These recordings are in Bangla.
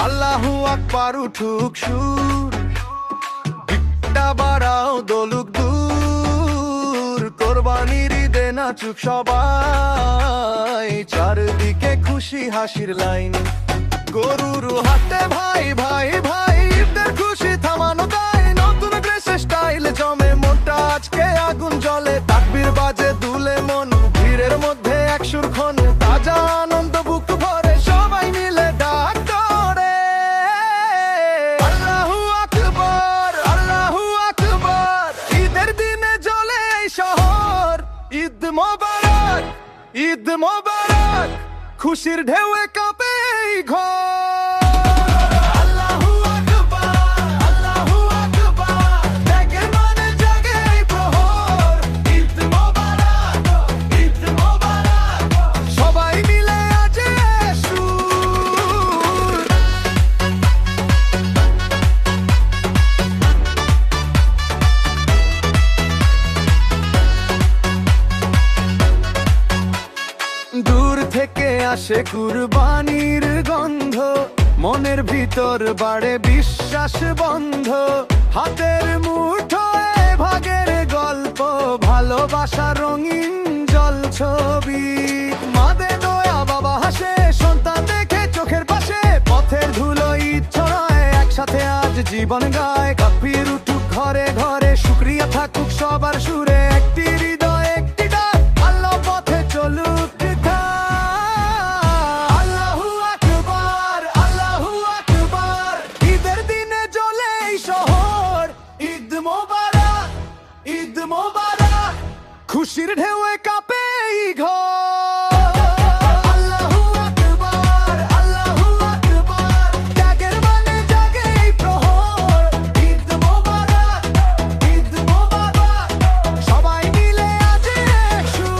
আল্লাহু আকবার উঠুক সুর, দিকটা বাড়াও দোলুক দূর, কোরবানির ঈদে নাচুক সবাই, চারদিকে খুশি হাসির লাইন। গরুর হাতে ভাই ভাই ভাই, ঈদের খুশি থামানো দায়, নতুন ড্রেসে স্টাইল জমে মোটা আজকে আগুন জ্বলে, তাকবীর বাজে দুলে মন, ভিড়ের মধ্যে এক সুরক্ষণ, তাজা আনন্দ বুক ভরে সবাই মিলে ডাক করে আল্লাহু আকবার, আল্লাহু আকবার। ঈদের দিনে জ্বলে এই শহর, ঈদ মোবারক, ঈদ মোবারক, খুশির ঢেউয়ে কাঁপে এই ঘর। আল্লাহু আকবার, আল্লাহু আকবার, ত্যাগের মানে জাগে এই প্রহর, ঈদ মোবারক, ঈদ মোবারক, সবাই মিলে আজ সুর। দূর থেকে আসে কুরবানির গন্ধ, মনের ভিতর বাড়ে বিশ্বাস বন্ধ, হাতের মুঠোয় ভাগের গল্প, ভালোবাসা রঙিন জল ছবি, মাদে দয়া বাবা হাসে সন্তান দেখে চোখের পাশে, পথের ধুলো ঈদ ছড়ায় একসাথে আজ জীবন গায়, কাফির উঠুক ঘরে ঘরে, শুকরিয়া থাকুক সবার সুরে, একটি হৃদয় একটি ডাক, আল্লাহ পথে চলুক। আল্লাহু আকবার, আল্লাহু আকবার, ঈদের দিনে জ্বলে এই শহর, ঈদ মোবারক, ঈদ মোবারক, খুশির ঢেউয়ে কাঁপে এই ঘর। আল্লাহু আকবার, আল্লাহু আকবার, ত্যাগের মানে জাগে এই প্রহর, ঈদ মোবারক, ঈদ মোবারক, সবাই মিলে আজ এক সুর।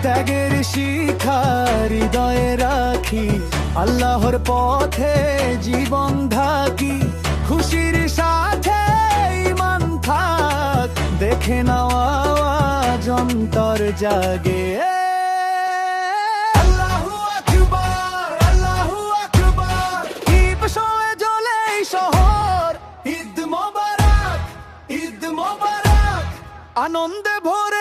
ত্যাগের শিখা হৃদয়ে রাখি, আল্লাহর পথে জীবন থাকি, খুশির সাথে ঈমান থাক, দেখে নাও আওয়াজ অন্তর জাগে। আল্লাহু আকবার, আল্লাহু আকবার, ঈদ শোয়ে জ্বলে এই শহর, ঈদ মোবারক, ঈদ মোবারক, আনন্দে ভরে